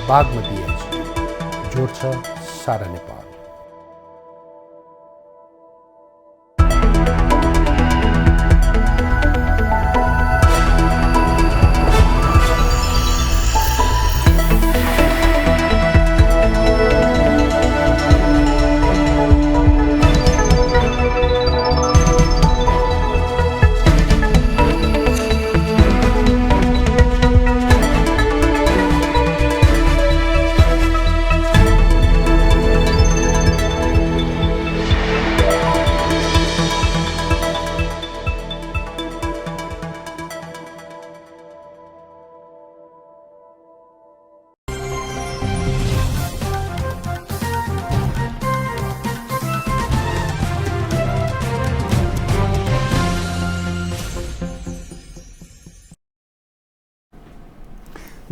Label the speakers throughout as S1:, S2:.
S1: Bagmati H जोड्छ सारा नेपाल।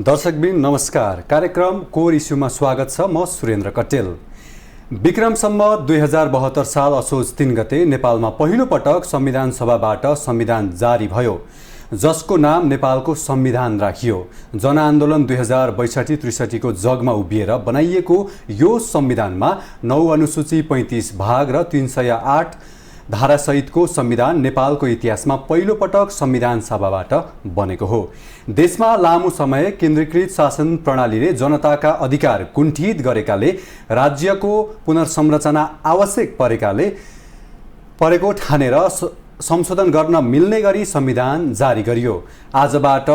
S2: दर्शकबिन नमस्कार। कार्यक्रम कोर इस्युमा स्वागत छ। म सुरेन्द्र कटेल। विक्रम सम्वत 2072 साल असोज 3 गते नेपालमा पहिलो पटक संविधान सभाबाट संविधान जारी भयो, जसको नाम नेपालको संविधान राखियो। जनआन्दोलन 2062-63 को जगमा उभिएर बनाइएको यो संविधानमा 9 अनुसूची 35 भाग र 308 धारासहितको संविधान नेपालको इतिहासमा पहिलो पटक संविधान सभाबाट बनेको हो। देशमा लामो समय केन्द्रीकृत शासन प्रणालीले जनताका अधिकार कुण्ठित गरेकाले राज्यको पुनर्संरचना आवश्यक परेको ठानेर संशोधन गर्न मिल्ने गरी संविधान जारी गरियो। आजबाट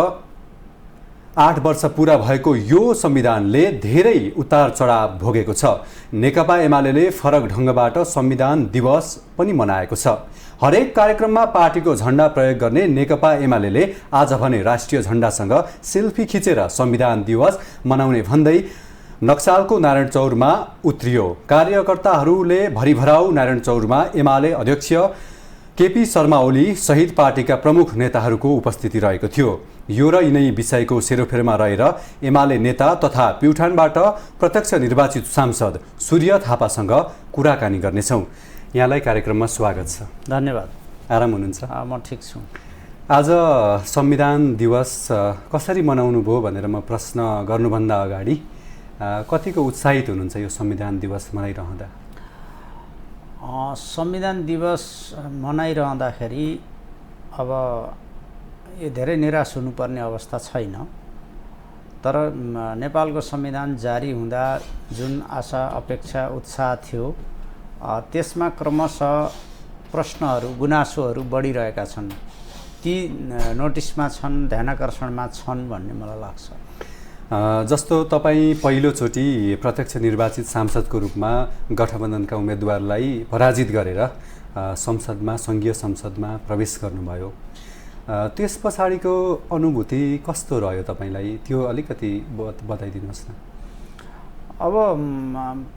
S2: 8 वर्ष पूरा भएको यो संविधानले धेरै उतार चढाव भोगेको छ। नेकपा एमाले फरक ढङ्गबाट संविधान दिवस पनि मनाएको छ। हरेक कार्यक्रममा पार्टीको झण्डा प्रयोग गर्ने नेकपा एमाले आज भने राष्ट्रिय झण्डासँग सेल्फी खिचेर संविधान दिवस मनाउने भन्दै नक्सालको नारायण चौरमा उत्रियो। कार्यकर्ताहरूले भरिभराउ नारायण चौरमा एमाले अध्यक्ष केपी शर्मा ओली सहित पार्टीका प्रमुख नेताहरूको उपस्थिति रहेको थियो। यो र यिनै विषयको सेरोफेरोमा रहेर एमाले नेता तथा प्युठानबाट प्रत्यक्ष निर्वाचित सांसद सूर्य थापासँग कुराकानी गर्नेछौँ। यहाँलाई कार्यक्रममा स्वागत छ।
S3: धन्यवाद।
S2: आराम हुनुहुन्छ?
S3: म ठिक छु।
S2: आज संविधान दिवस कसरी मनाउनु भयो भनेर म प्रश्न गर्नुभन्दा अगाडि कतिको उत्साहित हुनुहुन्छ यो संविधान दिवस मनाइरहँदा?
S3: संविधान दिवस मनाइरहँदाखेरि अब यो धेरै निराश हुनुपर्ने अवस्था छैन, तर नेपालको संविधान जारी हुँदा जुन आशा अपेक्षा उत्साह थियो त्यसमा क्रमशः प्रश्नहरू गुनासोहरू बढिरहेका छन्। ती नोटिसमा छन्, ध्यानाकर्षणमा छन् भन्ने मलाई लाग्छ।
S2: जस्तो तपाईँ पहिलोचोटि प्रत्यक्ष निर्वाचित सांसदको रूपमा गठबन्धनका उम्मेदवारलाई पराजित गरेर संसदमा सङ्घीय संसदमा प्रवेश गर्नुभयो। त्यस पछाडिको अनुभूति कस्तो रह्यो तपाईँलाई? त्यो अलिकति बताइदिनुहोस् न।
S3: अब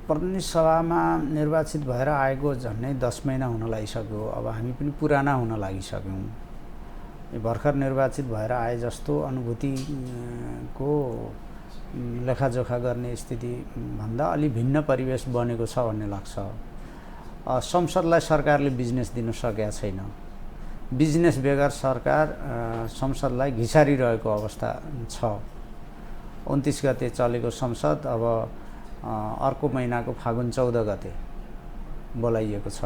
S3: प्रतिनिधि सभामा निर्वाचित भएर आएको झन्डै 10 महिना हुन लागिसक्यो। अब हामी पनि पुराना हुन लागिसक्यौँ। भर्खर निर्वाचित भएर आए जस्तो अनुभूतिको लेखाजोखा गर्ने स्थिति भन्दा अलि भिन्न परिवेश बनेको छ भन्ने लाग्छ। संसदलाई सरकारले बिजनेस दिन सकेका छैन। बिजनेस बेगर सरकार संसदलाई घिसारिरहेको अवस्था छ। 29 गते चलेको संसद अब अर्को महिनाको फागुन 14 गते बोलाइएको छ।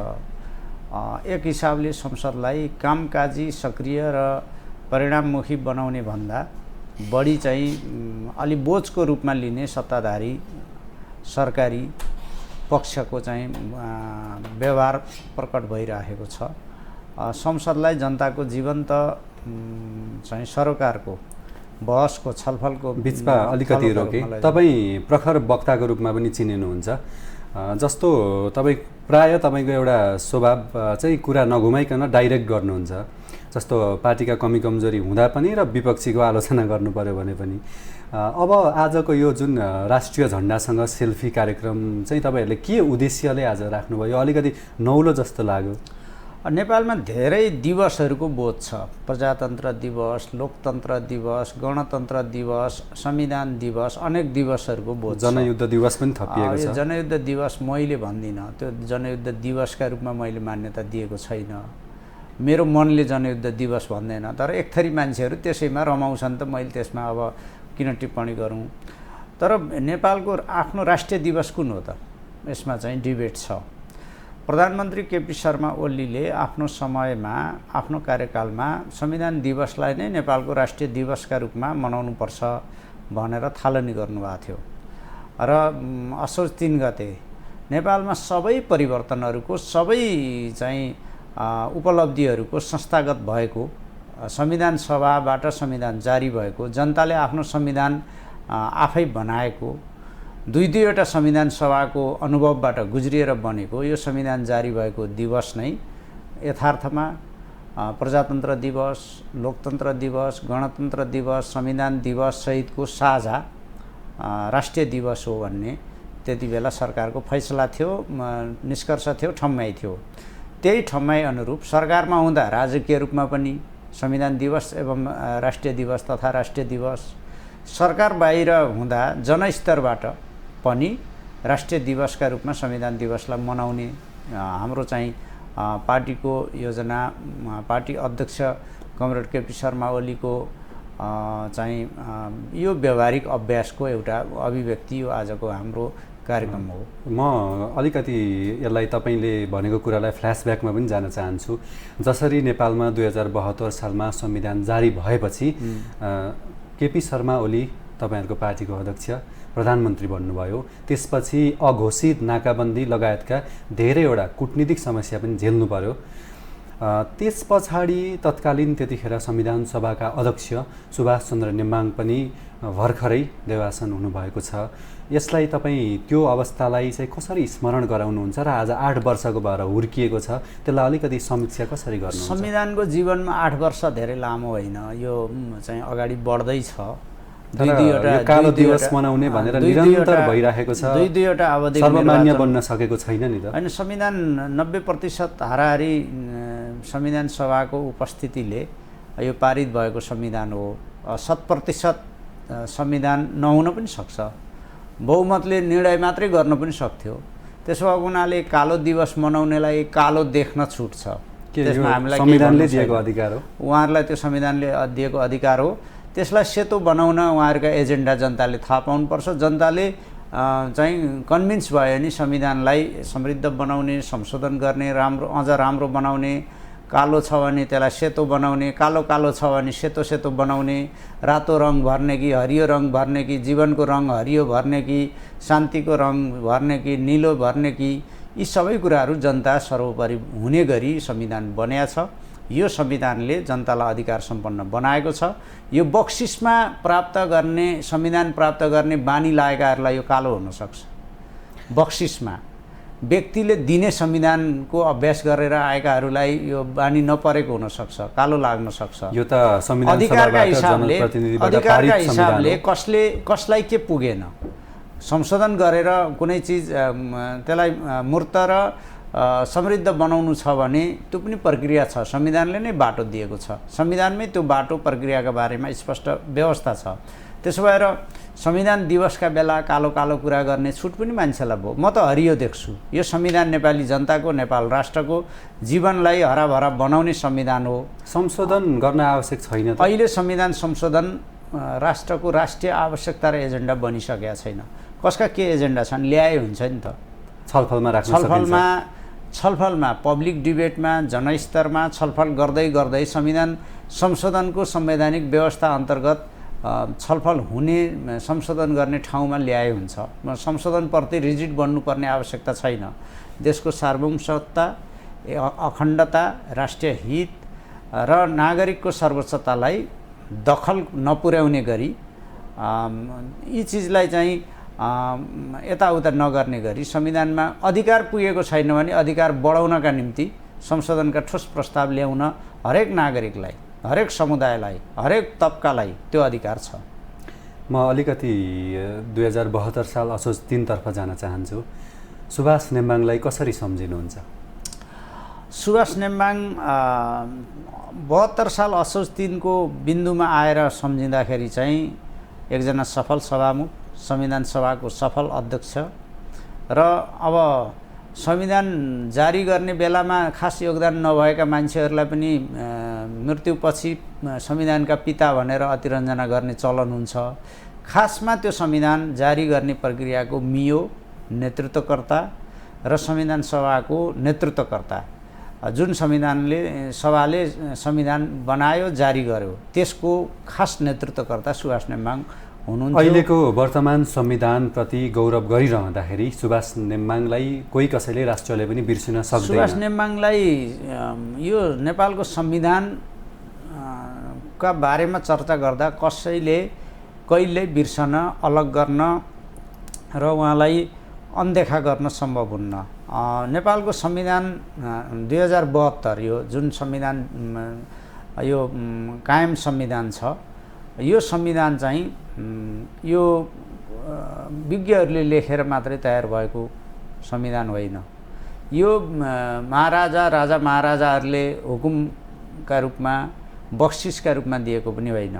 S3: एक हिसाबले संसदलाई कामकाजी, सक्रिय र परिणाममुखी बनाउने भन्दा बढी चाहिँ अलि बोझको रूपमा लिने सत्ताधारी सरकारी पक्षको चाहिँ व्यवहार प्रकट भइरहेको छ। संसदलाई जनताको जीवन्त चाहिँ सरोकारको बहसको छलफलको
S2: बिचमा अलिकति रोके। तपाईँ प्रखर वक्ताको रूपमा पनि चिनिनुहुन्छ। जस्तो तपाईँ प्राय तपाईँको एउटा स्वभाव चाहिँ कुरा नघुमाइकन डाइरेक्ट गर्नुहुन्छ। जस्तो पार्टीका कमी कमजोरी हुँदा पनि र विपक्षीको आलोचना गर्नु पर्यो भने पनि। अब आजको यो जुन राष्ट्रिय झण्डासँग सेल्फी कार्यक्रम चाहिँ तपाईँहरूले के उद्देश्यले आज राख्नुभयो? अलिकति नौलो जस्तो लाग्यो।
S3: नेपालमा धेरै दिवसहरूको बोध छ। प्रजातन्त्र दिवस, लोकतन्त्र दिवस, गणतन्त्र दिवस, संविधान दिवस, अनेक दिवसहरूको बोध छ।
S2: जनयुद्ध दिवस पनि थपिएको छ।
S3: जनयुद्ध दिवस मैले भन्दिनँ, त्यो जनयुद्ध दिवसका रूपमा मैले मान्यता दिएको छैन। मेरो मनले जनयुद्ध दिवस भन्दैन, तर एक थरी मान्छेहरू त्यसैमा रमाउँछन् त मैले त्यसमा अब किन टिप्पणी गरौँ। तर नेपालको आफ्नो राष्ट्रिय दिवस कुन हो त? यसमा चाहिँ डिबेट छ। प्रधानमन्त्री केपी शर्मा ओलीले आफ्नो समयमा आफ्नो कार्यकालमा संविधान दिवसलाई नै नेपालको राष्ट्रिय दिवसका रूपमा मनाउनुपर्छ भनेर थालनी गर्नुभएको थियो र असोज 3 गते नेपालमा सबै परिवर्तनहरूको सबै चाहिँ उपलब्धिहरूको संस्थागत भएको संविधान सभाबाट संविधान जारी भएको जनताले आफ्नो संविधान आफै बनाएको दुईवटा संविधान सभाको अनुभवबाट गुज्रिएर बनेको यो संविधान जारी भएको दिवस नै यथार्थमा प्रजातन्त्र दिवस, लोकतन्त्र दिवस, गणतन्त्र दिवस, संविधान दिवस सहितको साझा राष्ट्रिय दिवस हो भन्ने त्यति बेला सरकारको फैसला थियो, निष्कर्ष थियो, ठम्याइ थियो। त्यही ठम्याइ अनुरूप सरकारमा हुँदा राजकीय रूपमा पनि संविधान दिवस एवं राष्ट्रिय दिवस तथा राष्ट्रिय दिवस, सरकार बाहिर हुँदा जनस्तरबाट पनि राष्ट्रिय दिवसका रूपमा संविधान दिवसलाई मनाउने हाम्रो चाहिँ पार्टीको योजना, पार्टी अध्यक्ष कमरेड केपी शर्मा ओलीको चाहिँ यो व्यवहारिक अभ्यासको एउटा अभिव्यक्ति यो आजको हाम्रो कार्यक्रम हो।
S2: म अलिकति यसलाई तपाईले भनेको कुरालाई फ्ल्यासब्याकमा पनि जान चाहन्छु। जसरी नेपालमा 2072 सालमा संविधान जारी भएपछि केपी शर्मा ओली तपाईहरुको पार्टीको अध्यक्ष प्रधानमन्त्री बन्नुभयो। त्यसपछि अघोषित नाकाबन्दी लगायतका धेरैवटा कूटनीतिक समस्या पनि झेल्नु पर्यो। त्यस पछाडि तत्कालीन त्यतिखेर संविधान सभाका अध्यक्ष सुभाष चन्द्र नेम्बाङ पनि भर्खरै देवासन हुनुभएको छ। यसलाई तपाईँ त्यो अवस्थालाई चाहिँ कसरी स्मरण गराउनुहुन्छ र आज 8 वर्षको भएर हुर्किएको छ, त्यसलाई अलिकति समीक्षा कसरी गर्नुहुन्छ?
S3: संविधानको जीवनमा 8 वर्ष धेरै लामो होइन, यो चाहिँ अगाडि बढ्दैछ।
S2: कालो दिवस मनाउने भनेर निरन्तर भइरहेको छ,
S3: दुईवटा अवधि
S2: सर्वमान्य बन्न सकेको छैन नि त।
S3: होइन, संविधान 90% हाराहारी संविधान सभाको उपस्थितिले यो पारित भएको संविधान हो। 100% संविधान नहुन पनि सक्छ, बहुमतले निर्णय मात्रै गर्न पनि सक्थ्यो। त्यसो भएको हुनाले कालो दिवस मनाउनेलाई कालो देख्न छुट छ।
S2: त्यसमा हामीलाई संविधानले दिएको अधिकार हो,
S3: उहाँहरूलाई त्यो संविधानले दिएको अधिकार हो। त्यसलाई सेतो बनाउन उहाँहरूका एजेन्डा जनताले थाहा पाउनुपर्छ। जनताले चाहिँ कन्भिन्स भयो नि संविधानलाई समृद्ध बनाउने, संशोधन गर्ने, राम्रो अझ राम्रो बनाउने, कालो छ भने त्यसलाई सेतो बनाउने, कालो कालो छ भने सेतो सेतो बनाउने, रातो रङ भर्ने कि हरियो रङ भर्ने कि जीवनको रङ हरियो भर्ने कि शान्तिको रङ भर्ने कि निलो भर्ने कि, यी सबै कुराहरू जनता सर्वोपरि हुने गरी संविधान बन्या छ। यो संविधानले जनतालाई अधिकार सम्पन्न बनाएको छ। यो बक्सिसमा प्राप्त गर्ने, संविधान प्राप्त गर्ने बानी लागेकाहरूलाई यो कालो हुन सक्छ। बक्सिसमा व्यक्तिले दिने संविधानको अभ्यास गरेर आएकाहरूलाई यो बानी नपरेको हुन सक्छ, कालो लाग्न सक्छ।
S2: यो त संविधान
S3: अधिकारका
S2: सभाबाट
S3: हिसाबले कसलाई के पुगेन, संशोधन गरेर कुनै चिज त्यसलाई मूर्त र समृद्ध बनाउनु छ भने त्यो पनि प्रक्रिया छ। संविधानले नै बाटो दिएको छ, संविधानमै त्यो बाटो प्रक्रियाका बारेमा स्पष्ट व्यवस्था छ। त्यसो भएर संविधान दिवसका बेला कालो कालो कुरा गर्ने छुट पनि मान्छेलाई भयो। म त हरियो देख्छु। यो संविधान नेपाली जनताको, नेपाल राष्ट्रको जीवनलाई हराभरा बनाउने संविधान हो।
S2: संशोधन गर्न आवश्यक छैन।
S3: अहिले संविधान संशोधन राष्ट्रको राष्ट्रिय आवश्यकता र एजेन्डा बनिसकेका छैन। कसका के एजेन्डा छन् ल्याए हुन्छ नि त।
S2: छलफलमा राख्न सकिन्छ।
S3: छलफलमा पब्लिक डिबेटमा जनस्तरमा छलफल गर्दै गर्दै संविधान संशोधनको संवैधानिक व्यवस्था अन्तर्गत छलफल हुने, संशोधन गर्ने ठाउँमा ल्याए हुन्छ। संशोधनप्रति रिजिड बन्नुपर्ने आवश्यकता छैन। देशको सार्वभौमसत्ता, अखण्डता, राष्ट्रिय हित र नागरिकको सर्वोच्चतालाई दखल नपुर्याउने गरी यी चिजलाई चाहिँ यताउता नगर्ने गरी संविधानमा अधिकार पुगेको छैन भने अधिकार बढाउनका निम्ति संशोधनका ठोस प्रस्ताव ल्याउन हरेक नागरिकलाई, हरेक समुदायलाई, हरेक तबकालाई त्यो अधिकार छ।
S2: म अलिकति 2072 साल असोज 3 तर्फ जान चाहन्छु। सुभाष नेम्बाङलाई कसरी सम्झिनुहुन्छ?
S3: सुभाष नेम्बाङ 72 साल असोज 3 को बिन्दुमा आएर सम्झिँदाखेरि चाहिँ एकजना सफल सभामुख, संविधान सभाको सफल अध्यक्ष र अब संविधान जारी गर्ने बेलामा खास योगदान नभएका मान्छेहरूलाई पनि मृत्युपछि संविधानका पिता भनेर अतिरञ्जना गर्ने चलन हुन्छ। खासमा त्यो संविधान जारी गर्ने प्रक्रियाको मियो नेतृत्वकर्ता र संविधान सभाको नेतृत्वकर्ता, जुन सभाले संविधान बनायो जारी गर्यो त्यसको खास नेतृत्वकर्ता सुभाष नेम्बाङ हुनुहुन्थ्यो।
S2: अहिलेको वर्तमान संविधानप्रति गौरव गरिरहँदाखेरि सुभाष नेम्बाङलाई कोही कसैले राष्ट्रले पनि बिर्सिन सक्दैन।
S3: सुभाष नेम्बाङलाई यो नेपालको संविधान का बारेमा चर्चा गर्दा कसैले कहिल्यै बिर्सन, अलग गर्न र उहाँलाई अनदेखा गर्न सम्भव हुन्न। नेपालको संविधान 2072 यो जुन संविधान यो कायम संविधान छ, यो संविधान चाहिँ यो विज्ञहरूले लेखेर मात्रै तयार भएको संविधान होइन। यो राजा महाराजाहरूले हुकुमका रूपमा, बख्सिसका रूपमा दिएको पनि होइन।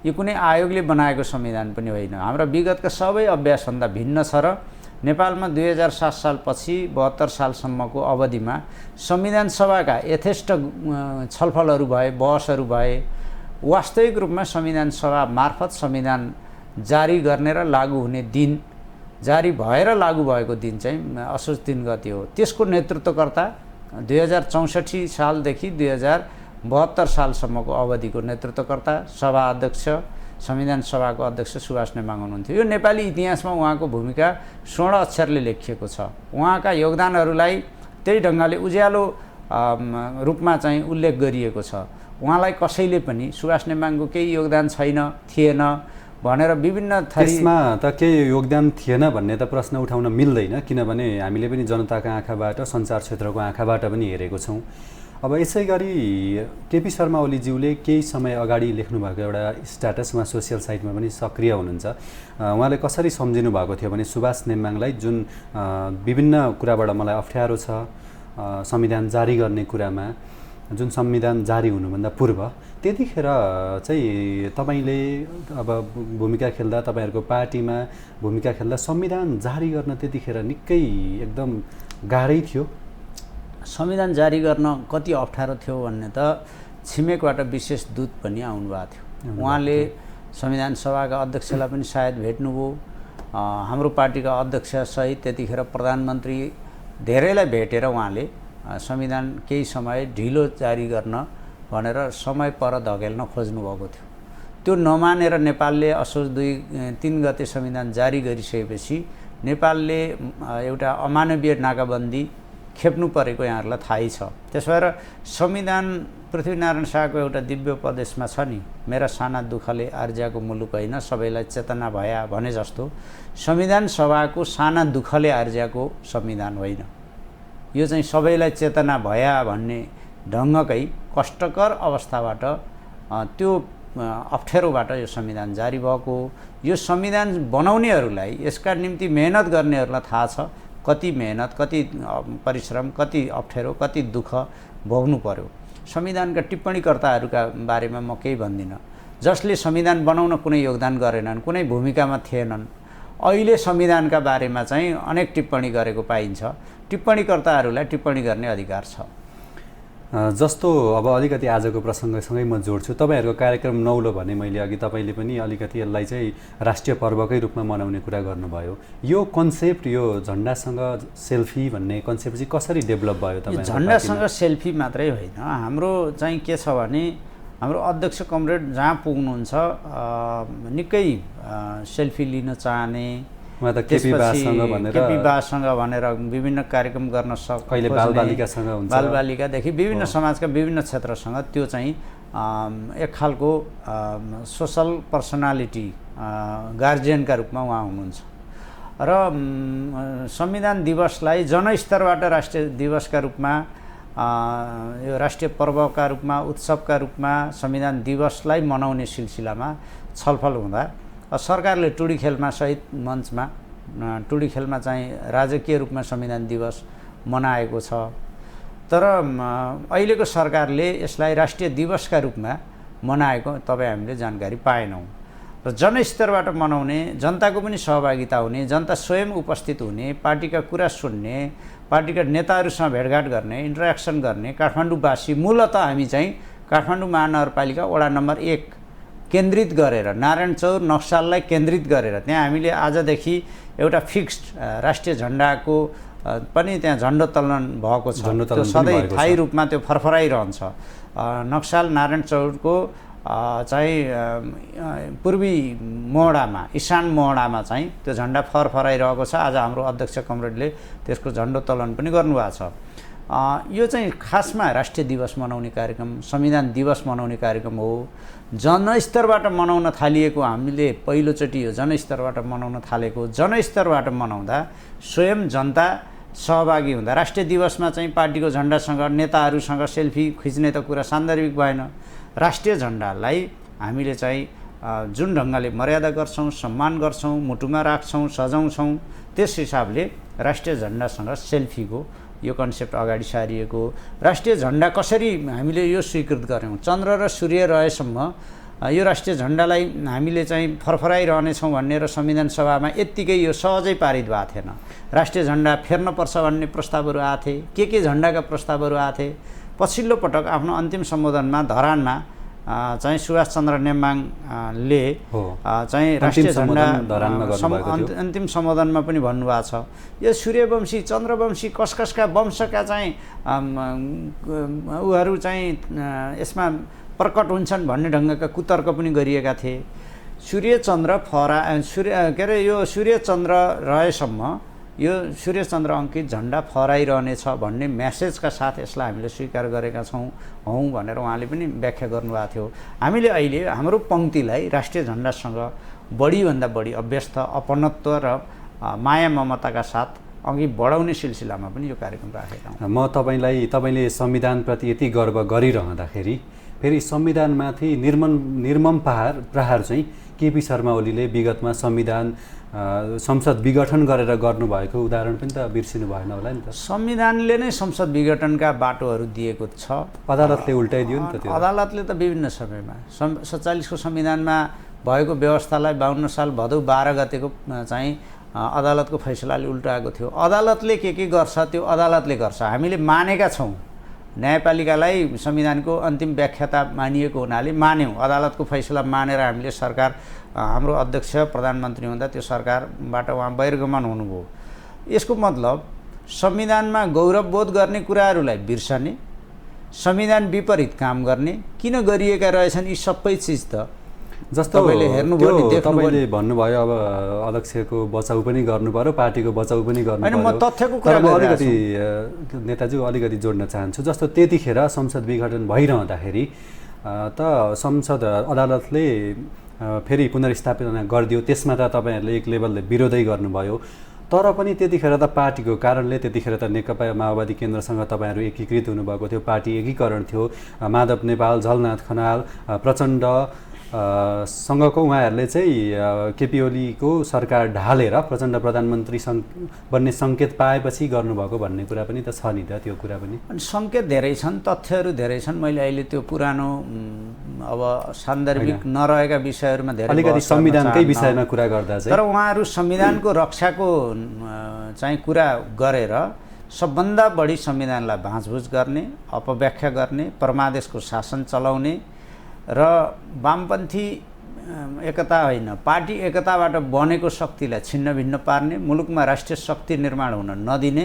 S3: यो कुनै आयोगले बनाएको संविधान पनि होइन। हाम्रा विगतका सबै अभ्यासभन्दा भिन्न छ र नेपालमा 2007 सालपछि 72 सालसम्मको अवधिमा संविधान सभाका यथेष्ट छलफलहरू भए, बहसहरू भए। वास्तविक रूपमा संविधान सभा मार्फत संविधान जारी गर्ने र लागू हुने दिन, जारी भएर लागू भएको दिन चाहिँ असोज 3 गते हो। त्यसको नेतृत्वकर्ता 2064 सालदेखि 2072 सालसम्मको अवधिको नेतृत्वकर्ता, सभा अध्यक्ष, संविधान सभाको अध्यक्ष सुभाष नेम्बाङ हुनुहुन्थ्यो। यो नेपाली इतिहासमा उहाँको भूमिका स्वर्ण अक्षरले लेखिएको छ। उहाँका योगदानहरूलाई त्यही ढङ्गले उज्यालो रूपमा चाहिँ उल्लेख गरिएको छ। उहाँलाई कसैले पनि सुभाष नेम्बाङको केही योगदान छैन, थिएन भनेर विभिन्न
S2: त्यसमा त केही योगदान थिएन भन्ने त प्रश्न उठाउन मिल्दैन, किनभने हामीले पनि जनताको आँखाबाट, सञ्चार क्षेत्रको आँखाबाट पनि हेरेको छौँ। अब यसै गरी केपी शर्मा ओलीज्यूले केही समय अगाडि लेख्नुभएको एउटा स्ट्याटसमा सोसियल साइटमा पनि सक्रिय हुनुहुन्छ। उहाँले कसरी सम्झिनु भएको थियो भने सुभाष नेम्बाङलाई जुन विभिन्न कुराबाट मलाई अप्ठ्यारो छ संविधान जारी गर्ने कुरामा, जुन संविधान जारी हुनुभन्दा पूर्व, त्यतिखेर चाहिँ तपाईँले अब भूमिका खेल्दा, तपाईँहरूको पार्टीमा भूमिका खेल्दा संविधान जारी गर्न त्यतिखेर निकै एकदम गाह्रै थियो।
S3: संविधान जारी गर्न कति अप्ठ्यारो थियो भन्ने त छिमेकबाट विशेष दूत पनि आउनुभएको थियो। उहाँले संविधान सभाका अध्यक्षलाई पनि सायद भेट्नुभयो। हाम्रो पार्टीका अध्यक्षसहित त्यतिखेर प्रधानमन्त्री धेरैलाई भेटेर उहाँले संविधान केही समय ढिलो जारी गर्न भनेर समय पर धकेल्न खोज्नुभएको थियो। त्यो नमानेर नेपालले असोज 3 गते संविधान जारी गरिसकेपछि नेपालले एउटा अमानवीय नाकाबन्दी खेप्नु परेको यहाँहरूलाई थाहै छ। त्यसो भएर संविधान पृथ्वीनारायण शाहको एउटा दिव्य उपदेशमा छ नि, मेरा साना दुःखले आर्ज्याको मुलुक होइन, सबैलाई चेतना भया भने जस्तो संविधान सभाको साना दुःखले आर्ज्याको संविधान होइन। यो चाहिँ सबैलाई चेतना भया भन्ने ढङ्गकै कष्टकर अवस्थाबाट, त्यो अप्ठ्यारोबाट यो संविधान जारी भएको। यो संविधान बनाउनेहरूलाई, यसका निम्ति मेहनत गर्नेहरूलाई थाहा छ कति मेहनत, कति परिश्रम, कति अप्ठ्यारो, कति दुःख भोग्नु पर्यो। संविधानका टिप्पणीकर्ताहरूका बारेमा म केही भन्दिनँ। जसले संविधान बनाउन कुनै योगदान गरेनन्, कुनै भूमिकामा थिएनन्, अहिले संविधानका बारेमा चाहिँ अनेक टिप्पणी गरेको पाइन्छ। टिप्पणीकर्ताहरूलाई टिप्पणी गर्ने अधिकार छ।
S2: जस्तो अब अलिकति आजको प्रसङ्गसँगै म जोड्छु। तपाईँहरूको कार्यक्रम नौलो भने मैले अघि तपाईँले पनि अलिकति यसलाई चाहिँ राष्ट्रिय पर्वकै रूपमा मनाउने कुरा गर्नुभयो। यो कन्सेप्ट, यो झन्डासँग सेल्फी भन्ने कन्सेप्ट चाहिँ कसरी डेभलप भयो? तपाईँ
S3: झन्डासँग सेल्फी मात्रै होइन, हाम्रो चाहिँ के छ भने हाम्रो अध्यक्ष कमरेड जहाँ पुग्नुहुन्छ निकै सेल्फी लिन चाहने,
S2: केपी
S3: बासँग भनेर विभिन्न कार्यक्रम गर्न
S2: कहिले बालबालिकासँग हुन्छ,
S3: बालबालिकादेखि विभिन्न समाजका विभिन्न क्षेत्रसँग त्यो चाहिँ एक खालको सोसल पर्सनालिटी, गार्जियनका रूपमा उहाँ हुनुहुन्छ। र संविधान दिवसलाई जनस्तरबाट राष्ट्रिय दिवसका रूपमा, यो राष्ट्रिय पर्वका रूपमा, उत्सवका रूपमा संविधान दिवसलाई मनाउने सिलसिलामा छलफल हुँदा सरकारले टुडी खेलमा सहित मञ्चमा, टुडी खेलमा चाहिँ राजकीय रूपमा संविधान दिवस मनाएको छ। तर अहिलेको सरकारले यसलाई राष्ट्रिय दिवसका रूपमा मनाएको तपाईँ हामीले जानकारी पाएनौँ। र जनस्तरबाट मनाउने, जनताको पनि सहभागिता हुने, जनता स्वयं उपस्थित हुने, पार्टीका कुरा सुन्ने, पार्टीका नेताहरूसँग भेटघाट गर्ने, इन्टरेक्सन गर्ने, काठमाडौँवासी, मूलतः हामी चाहिँ काठमाडौँ महानगरपालिका वडा नम्बर 1 केन्द्रित गरेर नारायण चौर नक्साललाई केन्द्रित गरेर त्यहाँ हामीले आजदेखि एउटा फिक्स्ड राष्ट्रिय झन्डाको पनि त्यहाँ झन्डोत्तोलन भएको छ। त्यो सधैँ स्थायी रूपमा त्यो फरफराइरहन्छ। नक्साल नारायण चौरको चाहिँ पूर्वी मोहडामा इशान मोहडामा चाहिँ त्यो झन्डा फरफराइरहेको छ। आज हाम्रो अध्यक्ष कमरेडले त्यसको झन्डोत्तोलन पनि गर्नुभएको छ। यो चाहिँ खासमा राष्ट्रिय दिवस मनाउने कार्यक्रम, संविधान दिवस मनाउने कार्यक्रम हो। जनस्तरबाट मनाउन थालिएको, हामीले पहिलोचोटि यो जनस्तरबाट मनाउन थालेको। जनस्तरबाट मनाउँदा स्वयं जनता सहभागी हुँदा राष्ट्रिय दिवसमा चाहिँ पार्टीको झन्डासँग नेताहरूसँग सेल्फी खिच्ने त कुरा सान्दर्भिक भएन। राष्ट्रिय झन्डालाई हामीले चाहिँ जुन ढङ्गले मर्यादा गर्छौँ, सम्मान गर्छौँ, मुटुमा राख्छौँ, सजाउँछौँ, त्यस हिसाबले राष्ट्रिय झन्डासँग सेल्फीको यो कन्सेप्ट अगाडि सारिएको। राष्ट्रिय झन्डा कसरी हामीले यो स्वीकृत गऱ्यौँ, चन्द्र र सूर्य रहेसम्म यो राष्ट्रिय झन्डालाई हामीले चाहिँ फरफराइरहनेछौँ भन्ने र संविधान सभामा यत्तिकै यो सहजै पारित भएको थिएन। राष्ट्रिय झन्डा फेर्नुपर्छ भन्ने प्रस्तावहरू आएको थिए, के झन्डाका प्रस्तावहरू आएको थिए। पछिल्लो पटक आफ्नो अन्तिम सम्बोधनमा धरानमा चाहिँ सुभाष चन्द्र नेम्बाङले चाहिँ राष्ट्रिय झन्डा अन्तिम सम्बोधनमा पनि भन्नुभएको छ, यो सूर्यवंशी चन्द्रवंशी कसका वंशका चाहिँ उहरू चाहिँ यसमा प्रकट हुन्छन् भन्ने ढङ्गका कुतर्क पनि गरिएका थिए। सूर्य चन्द्र रहेसम्म यो सूर्य चन्द्र अङ्कित झन्डा फहराइरहनेछ भन्ने म्यासेजका साथ यसलाई हामीले स्वीकार गरेका हौँ भनेर उहाँले पनि व्याख्या गर्नुभएको थियो। हामीले अहिले हाम्रो पङ्क्तिलाई राष्ट्रिय झन्डासँग बढीभन्दा बढी अभ्यस्त अपनत्व र माया ममताका साथ अघि बढाउने सिलसिलामा पनि यो कार्यक्रम राखेका हौँ।
S2: म तपाईँले संविधानप्रति यति गर्व गरिरहँदाखेरि फेरि संविधानमाथि निर्मम प्रहार चाहिँ केपी शर्मा ओलीले विगतमा संसद विघटन गरेर गर्नुभएको उदाहरण पनि त बिर्सिनु भएन होला नि त।
S3: संविधानले नै संसद विघटनका बाटोहरू दिएको छ।
S2: अदालतले उल्टाइदियो नि त त्यो।
S3: अदालतले त विभिन्न समयमा 47 को संविधानमा भएको व्यवस्थालाई 52 साल भदौ 12 गतेको चाहिँ अदालतको फैसलाले उल्टाएको थियो। अदालतले के गर्छ त्यो अदालतले गर्छ। हामीले मानेका छौँ, न्यायपालिकालाई संविधानको अन्तिम व्याख्याता मानिएको हुनाले मान्यौँ। अदालतको फैसला मानेर हामीले सरकार, हाम्रो अध्यक्ष प्रधानमन्त्री हुँदा त्यो सरकारबाट उहाँ बहिर्गमन हुनुभयो। यसको मतलब संविधानमा गौरवबोध गर्ने कुराहरूलाई बिर्सने, संविधान विपरीत काम गर्ने किन गरिएका रहेछन् यी सबै चिज त
S2: जस्तो तपाईँले भन्नुभयो अब अध्यक्षको बचाउ पनि गर्नु पर्यो, पार्टीको बचाउ पनि गर्नु पर्यो।
S3: म तथ्यको कुरा
S2: अलिकति नेताजी अलिकति जोड्न चाहन्छु। जस्तो त्यतिखेर संसद विघटन भइरहँदाखेरि त संसद अदालतले फेरि पुनर्स्थापना गरिदियो, त्यसमा त तपाईँहरूले एक लेभलले विरोधै गर्नुभयो। तर पनि त्यतिखेर त पार्टीको कारणले, त्यतिखेर त नेकपा माओवादी केन्द्रसँग तपाईँहरू एकीकृत हुनुभएको थियो, पार्टी एकीकरण थियो। माधव नेपाल, झलनाथ खनाल, प्रचण्ड सँगको उहाँहरूले चाहिँ केपी ओलीको सरकार ढालेर प्रचण्ड प्रधानमन्त्री बन्ने सङ्केत पाएपछि गर्नुभएको भन्ने कुरा पनि त छ नि त। त्यो कुरा पनि
S3: अनि सङ्केत धेरै छन्, तथ्यहरू धेरै छन्। मैले अहिले त्यो पुरानो अब सान्दर्भिक नरहेका विषयहरूमा धेरै
S2: अलिकति संविधानकै विषयमा कुरा गर्दा चाहिँ
S3: तर उहाँहरू संविधानको रक्षाको चाहिँ कुरा गरेर सबभन्दा बढी संविधानलाई भाँचभुँच गर्ने, अपव्याख्या गर्ने, परमादेशको शासन चलाउने र वामपन्थी एकता होइन पार्टी एकताबाट बनेको शक्तिलाई छिन्न भिन्न पार्ने, मुलुकमा राष्ट्रिय शक्ति निर्माण हुन नदिने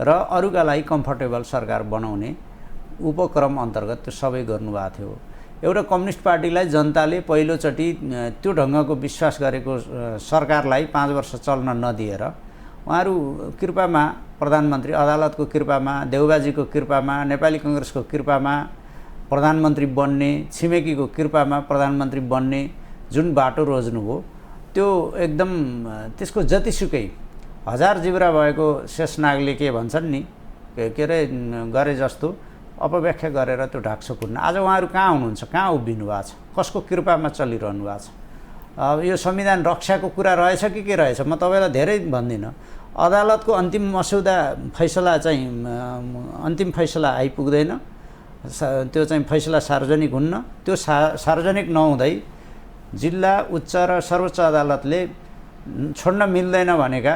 S3: र अरूका लागि कम्फर्टेबल सरकार बनाउने उपक्रम अन्तर्गत त्यो सबै गर्नुभएको थियो। एउटा कम्युनिस्ट पार्टीलाई जनताले पहिलोचोटि त्यो ढङ्गको विश्वास गरेको सरकारलाई 5 वर्ष चल्न नदिएर उहाँहरू कृपामा, प्रधानमन्त्री अदालतको कृपामा, देउबाजीको कृपामा, नेपाली काङ्ग्रेसको कृपामा प्रधानमन्त्री बन्ने, छिमेकीको कृपामा प्रधानमन्त्री बन्ने जुन बाटो रोज्नुभयो त्यो एकदम त्यसको जतिसुकै हजार जिब्रा भएको शेषनागले के भन्छन् नि के अरे गरे जस्तो अपव्याख्या गरेर त्यो ढाक्छो कुट्न। आज उहाँहरू कहाँ हुनुहुन्छ, कहाँ उभिनु भएको छ, कसको कृपामा चलिरहनु भएको छ। यो संविधान रक्षाको कुरा रहेछ कि के रहेछ म तपाईँलाई धेरै भन्दिनँ। अदालतको अन्तिम मस्यौदा फैसला चाहिँ अन्तिम फैसला आइपुग्दैन, त्यो चाहिँ फैसला सार्वजनिक हुन्न। त्यो सार्वजनिक नहुँदै जिल्ला, उच्च र सर्वोच्च अदालतले छोड्न मिल्दैन भनेका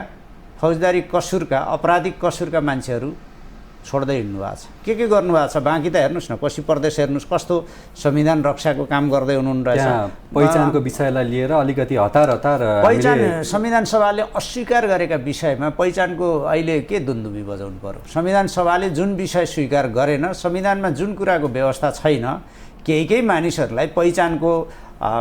S3: फौजदारी कसुरका, आपराधिक कसुरका मान्छेहरू छोड्दै हिँड्नु भएको छ। के गर्नु भएको छ बाँकी त हेर्नुहोस् न, पश्चिम प्रदेश हेर्नुहोस् कस्तो संविधान रक्षाको काम गर्दै हुनुहुन्न रहेछ।
S2: पहिचानको विषयलाई लिएर अलिकति हतार
S3: पहिचान संविधान सभाले अस्वीकार गरेका विषयमा पहिचानको अहिले के दुन्दुबी बजाउनु पर्यो? संविधान सभाले जुन विषय स्वीकार गरेन, संविधानमा जुन कुराको व्यवस्था छैन, केही मानिसहरूलाई पहिचानको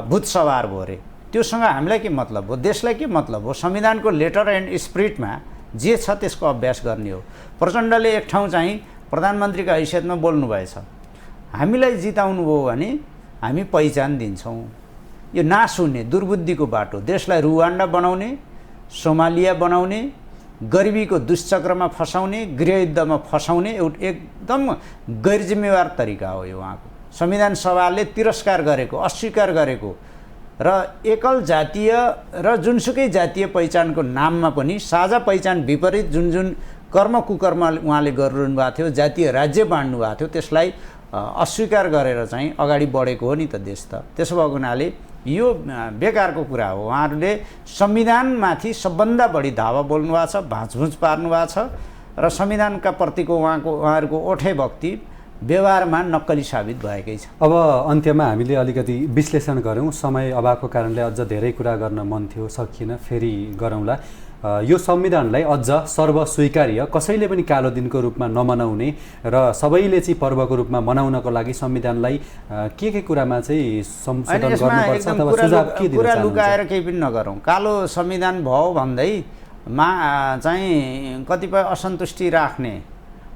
S3: भूत सवार भयो अरे, त्योसँग हामीलाई के मतलब हो? देशलाई के मतलब हो? संविधानको लेटर एन्ड स्पिरिटमा जे छ त्यसको अभ्यास गर्ने हो। प्रचण्डले एक ठाउँ चाहिँ प्रधानमन्त्रीका हैसियतमा बोल्नुभएछ, हामीलाई जिताउनु भयो भने हामी पहिचान दिन्छौँ। यो नाश हुने दुर्बुद्धिको बाटो, देशलाई रुवान्डा बनाउने, सोमालिया बनाउने, गरिबीको दुष्चक्रमा फसाउने, गृहयुद्धमा फसाउने एकदम गैरजिम्मेवार तरिका हो यो उहाँको। संविधान सभाले तिरस्कार गरेको, अस्वीकार गरेको र एकल जातीय र जुनसुकै जातीय पहिचानको नाममा पनि साझा पहिचान विपरीत जुन कर्म कुकर्म उहाँले गरिरहनु भएको थियो, जातीय राज्य बाँड्नु भएको थियो, त्यसलाई अस्वीकार गरेर चाहिँ अगाडि बढेको हो नि त देश त। त्यसो भएको हुनाले यो बेकारको कुरा हो। उहाँहरूले संविधानमाथि सबभन्दा बढी धावा बोल्नु भएको छ, भाँचभुँच पार्नु भएको छ र संविधानका प्रतिको उहाँहरूको ओठे भक्ति व्यवहारमा नक्कली साबित भएकै छ।
S2: अब अन्त्यमा हामीले अलिकति विश्लेषण गऱ्यौँ, समय अभावको कारणले अझ धेरै कुरा गर्न मन थियो, सकिएन, फेरि गरौँला। यो संविधानलाई अझ सर्वस्वीकार्य, कसैले पनि कालो दिनको रूपमा नमनाउने र सबैले चाहिँ पर्वको रूपमा मनाउनको लागि संविधानलाई के कुरामा चाहिँ संशोधन गर्नुपर्छ अथवा सुझाव के दिन
S3: कुरा लुकाएर केही पनि नगरौँ। कालो संविधान भयो भन्दै चाहिँ कतिपय असन्तुष्टि राख्ने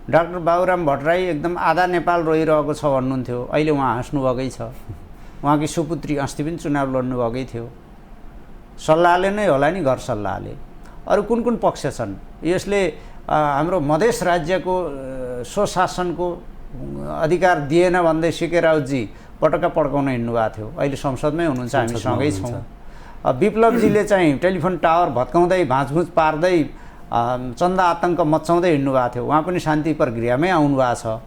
S3: डाक्टर बाबुराम भट्टराई एकदम आधा नेपाल रोइरहेको छ भन्नुहुन्थ्यो, अहिले उहाँ हाँस्नुभएकै छ। उहाँकी सुपुत्री अस्ति पनि चुनाव लड्नुभएकै थियो। सल्लाहले नै होला नि, घर सल्लाहले। अरू कुन पक्ष छन्? यसले हाम्रो मधेस राज्यको स्वशासनको अधिकार दिएन भन्दै सिके राउतजी पटक्का पड्काउन हिँड्नु भएको थियो, अहिले संसदमै हुनुहुन्छ, हामी सँगै छौँ। विप्लवजीले चाहिँ टेलिफोन टावर भत्काउँदै भाँचभुँच पार्दै चन्दा आतङ्क मचाउँदै हिँड्नु भएको थियो, उहाँ पनि शान्ति प्रक्रियामै आउनु भएको छ।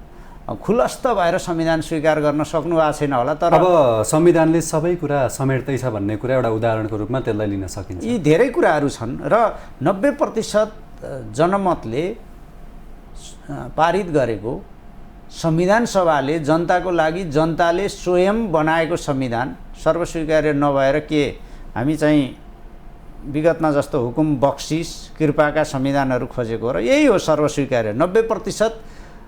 S3: खुलस्त भएर संविधान स्वीकार गर्न सक्नु भएको छैन होला। तर
S2: अब संविधानले सबै कुरा समेट्दैछ भन्ने कुरा एउटा उदाहरणको रूपमा त्यसलाई लिन सकिन्छ।
S3: यी धेरै कुराहरू छन् र 90% जनमतले पारित गरेको संविधान सभाले जनताको लागि जनताले स्वयं बनाएको संविधान सर्वस्वीकार्य नभएर के हामी चाहिँ विगतमा जस्तो हुकुम बक्सिस कृपाका संविधानहरू खोजेको र यही हो सर्वस्वीकार्य। 90%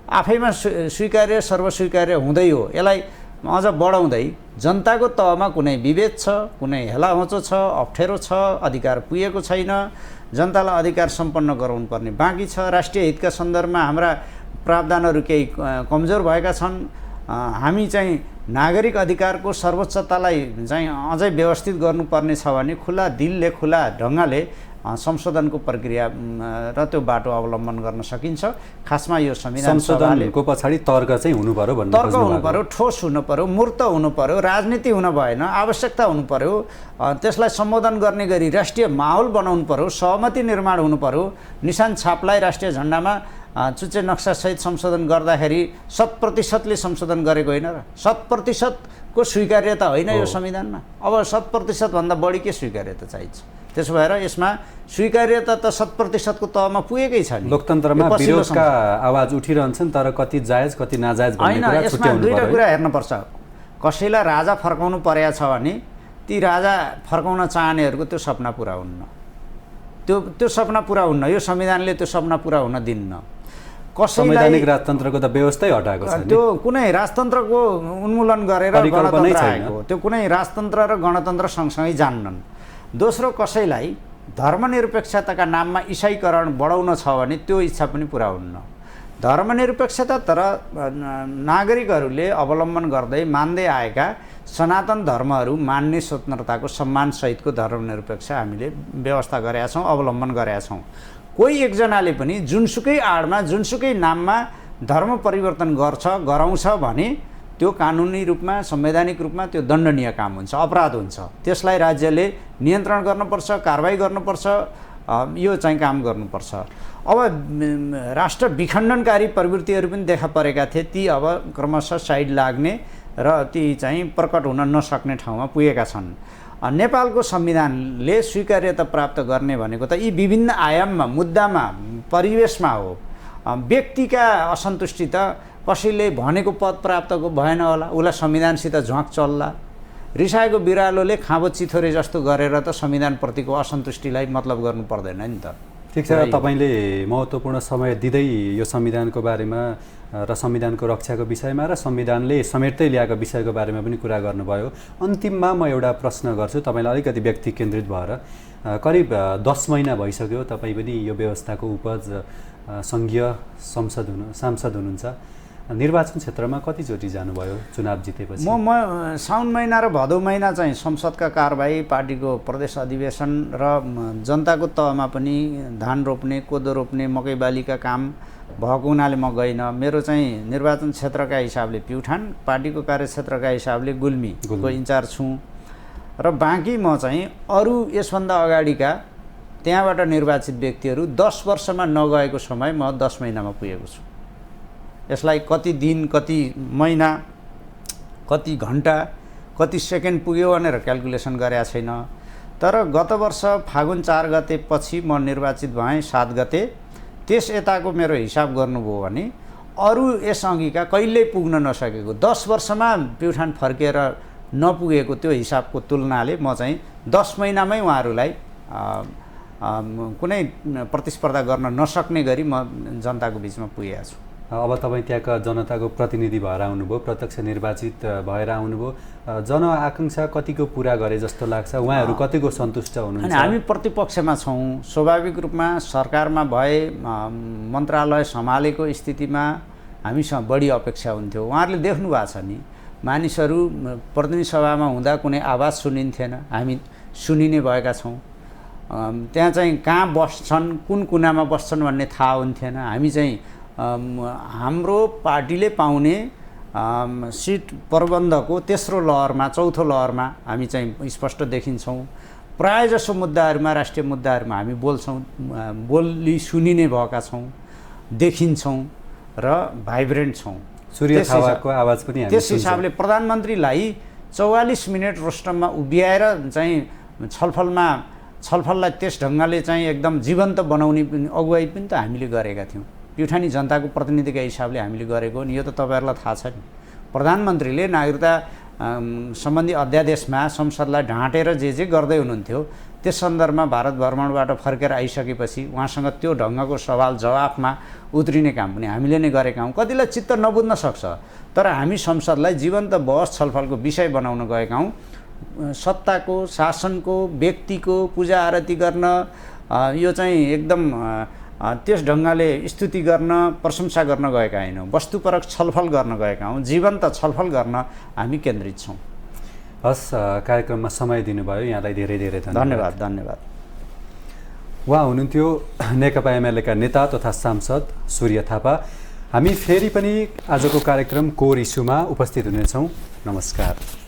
S3: आफैमा स्वीकार्य सर्वस्वीकार्य हुँदै हो। यसलाई अझ बढाउँदै जनताको तहमा कुनै विभेद छ, कुनै हेलाहोचो छ, अप्ठ्यारो छ, अधिकार पुगेको छैन, जनतालाई अधिकार सम्पन्न गराउनु पर्ने बाँकी छ, राष्ट्रिय हितका सन्दर्भमा हाम्रा प्रावधानहरू केही कमजोर भएका छन्, हामी चाहिँ नागरिक अधिकारको सर्वोच्चतालाई चाहिँ अझै व्यवस्थित गर्नुपर्ने छ भने खुला दिलले खुला ढङ्गले संशोधनको प्रक्रिया र त्यो बाटो अवलम्बन गर्न सकिन्छ। खासमा यो संविधान
S2: संशोधनको पछाडि तर्क चाहिँ हुनु पर्यो भन्ने,
S3: तर्क हुनु पर्यो, ठोस हुनु पर्यो, मूर्त हुनु पर्यो, राजनीति हुन भएन, आवश्यकता हुनु पर्यो, त्यसलाई सम्बोधन गर्ने गरी राष्ट्रिय माहौल बनाउनु पर्यो, सहमति निर्माण हुनु पर्यो। निशान छापलाई राष्ट्रिय झन्डामा चुच्चे नक्सासहित संशोधन गर्दाखेरि 100%ले संशोधन गरेको होइन र 100%को स्वीकार्यता होइन यो संविधानमा। अब 100% भन्दा बढी के स्वीकार्यता चाहिन्छ? त्यसो भएर यसमा स्वीकार्यता त 100%को तहमा पुगेकै छ नि।
S2: लोकतन्त्रमा विरोधका आवाज उठिरहन्छन्, तर कति जायज कति नाजायज भन्ने कुरा
S3: यसमा
S2: छुट्याउनु पर्यो।
S3: दुईटा कुरा हेर्नुपर्छ। कसैलाई राजा फर्काउनु परेको छ भने ती राजा फर्काउन चाहनेहरूको त्यो सपना पुरा हुन्न, त्यो सपना पुरा हुन्न। यो संविधानले त्यो सपना पुरा हुन दिन्न।
S2: संवैधानिक राजतन्त्रको त व्यवस्थै हटाएको छ।
S3: त्यो कुनै राजतन्त्रको उन्मूलन गरेर गणतन्त्र आएको, त्यो कुनै राजतन्त्र र गणतन्त्र सँगसँगै जान्नन्। दोस्रो, कसैलाई धर्मनिरपेक्षताका नाममा इसाईकरण बढाउन छ भने त्यो इच्छा पनि पुरा हुन्न। धर्मनिरपेक्षता तर नागरिकहरूले अवलम्बन गर्दै मान्दै आएका सनातन धर्महरू मान्ने स्वतन्त्रताको सम्मानसहितको धर्मनिरपेक्ष हामीले व्यवस्था गरेका छौँ, अवलम्बन गरेका छौँ। कोही एकजनाले पनि जुनसुकै आडमा जुनसुकै नाममा धर्म परिवर्तन गराउँछ भने त्यो कानुनी रूपमा संवैधानिक रूपमा त्यो दण्डनीय काम हुन्छ, अपराध हुन्छ। त्यसलाई राज्यले नियन्त्रण गर्नुपर्छ, कारबाही गर्नुपर्छ, यो चाहिँ काम गर्नुपर्छ। अब राष्ट्र विखण्डनकारी प्रवृत्तिहरू पनि देखा परेका थिए, ती अब क्रमशः साइड लाग्ने र ती चाहिँ प्रकट हुन नसक्ने ठाउँमा पुगेका छन्। नेपालको संविधानले स्वीकार्यता प्राप्त गर्ने भनेको त यी विभिन्न आयाममा, मुद्दामा, परिवेशमा हो। व्यक्तिका असन्तुष्टि त कसैले भनेको पद प्राप्तको भएन होला, उसलाई संविधानसित झ्वाक चल्ला। रिसाएको बिरालोले खाँबो चिथोरे जस्तो गरेर त संविधानप्रतिको असन्तुष्टिलाई मतलब गर्नु पर्दैन नि त।
S2: ठिक छ, तपाईँले महत्त्वपूर्ण समय दिँदै यो संविधानको बारेमा र संविधानको रक्षाको विषयमा र संविधानले समेट्दै ल्याएको विषयको बारेमा पनि कुरा गर्नुभयो। अन्तिममा म एउटा प्रश्न गर्छु तपाईँलाई, अलिकति व्यक्ति केन्द्रित भएर। करिब 10 महिना भइसक्यो तपाईँ पनि यो व्यवस्थाको उपज सङ्घीय सांसद हुनुहुन्छ। निर्वाचन क्षेत्रमा कतिचोटि जानुभयो चुनाव जितेपछि?
S3: म साउन महिना र भदौ महिना चाहिँ संसदका कारबाही, पार्टीको प्रदेश अधिवेशन र जनताको तहमा पनि धान रोप्ने, कोदो रोप्ने, मकै बालीका काम भएको हुनाले म गइनँ। मेरो चाहिँ निर्वाचन क्षेत्रका हिसाबले प्युठान, पार्टीको कार्यक्षेत्रका हिसाबले गुल्मीको इन्चार्ज छु र बाँकी म चाहिँ अरू यसभन्दा अगाडिका त्यहाँबाट निर्वाचित व्यक्तिहरू 10 वर्षमा नगएको समय म 10 महिनामा पुगेको छु। यसलाई कति दिन, कति महिना, कति घन्टा, कति सेकेन्ड पुग्यो भनेर क्याल्कुलेसन गरेको छैन। तर गत वर्ष फागुन 4 गते पछि म निर्वाचित भएँ 7 गते। त्यस यताको मेरो हिसाब गर्नुभयो भने अरू यसअघिका कहिल्यै पुग्न नसकेको 10 वर्षमा प्युठान फर्केर नपुगेको त्यो हिसाबको तुलनाले म चाहिँ 10 महिनामै उहाँहरूलाई कुनै प्रतिस्पर्धा गर्न नसक्ने गरी म जनताको बिचमा पुगेको छु।
S2: अब तपाईँ त्यहाँका जनताको प्रतिनिधि भएर आउनुभयो, प्रत्यक्ष निर्वाचित भएर आउनुभयो। जनआकाङ्क्षा कतिको पुरा गरे जस्तो लाग्छ? उहाँहरू कतिको सन्तुष्ट हुनुहुन्छ?
S3: हामी प्रतिपक्षमा छौँ। स्वाभाविक रूपमा सरकारमा भए मन्त्रालय सम्हालेको स्थितिमा हामीसँग बढी अपेक्षा हुन्थ्यो। उहाँहरूले देख्नु भएको छ नि, मानिसहरू प्रतिनिधि सभामा हुँदा कुनै आवाज सुनिन्थेन, हामी सुनिने भएका छौँ। त्यहाँ चाहिँ कहाँ बस्छन्, कुन कुनामा बस्छन् भन्ने थाहा हुन्थेन। हामी चाहिँ हाम्रो पार्टीले पाउने सिट प्रबन्धको तेस्रो लहरमा, चौथो लहरमा हामी चाहिँ स्पष्ट देखिन्छौँ। प्रायःजसो मुद्दाहरूमा, राष्ट्रिय मुद्दाहरूमा हामी बोल्छौँ, बोली सुनिने भएका छौँ, देखिन्छौँ र भाइब्रेन्ट छौँ।
S2: सूर्य थापाको आवाज पनि हामी
S3: त्यस हिसाबले प्रधानमन्त्रीलाई 44 मिनट रोस्टममा उभियाएर चाहिँ छलफललाई त्यस ढङ्गले चाहिँ एकदम जीवन्त बनाउने अगुवाई पनि त हामीले गरेका थियौँ। प्युठानी जनताको प्रतिनिधिका हिसाबले हामीले गरेको नि, यो त तपाईँहरूलाई थाहा छ नि। प्रधानमन्त्रीले नागरिकता सम्बन्धी अध्यादेशमा संसदलाई ढाँटेर जे गर्दै हुनुहुन्थ्यो, त्यस सन्दर्भमा भारत भ्रमणबाट फर्केर आइसकेपछि उहाँसँग त्यो ढङ्गको सवाल जवाफमा उत्रिने काम पनि हामीले नै गरेका हौँ। कतिलाई चित्त नबुझ्न सक्छ, तर हामी संसदलाई जीवन्त बहस छलफलको विषय बनाउन गएका हौँ। सत्ताको, शासनको, व्यक्तिको पूजा आरती गर्न, यो चाहिँ एकदम त्यस ढङ्गले स्तुति गर्न, प्रशंसा गर्न गएका होइनौँ। वस्तुपरक छलफल गर्न गएका हौँ। जीवन्त छलफल गर्न हामी केन्द्रित छौँ।
S2: हस्, कार्यक्रममा समय दिनुभयो, यहाँलाई धेरै धेरै
S3: धन्यवाद। धन्यवाद।
S2: उहाँ हुनुहुन्थ्यो नेकपा एमालेका नेता तथा सांसद सूर्य थापा। हामी फेरि पनि आजको कार्यक्रम कोर इस्युमा उपस्थित हुनेछौँ। नमस्कार।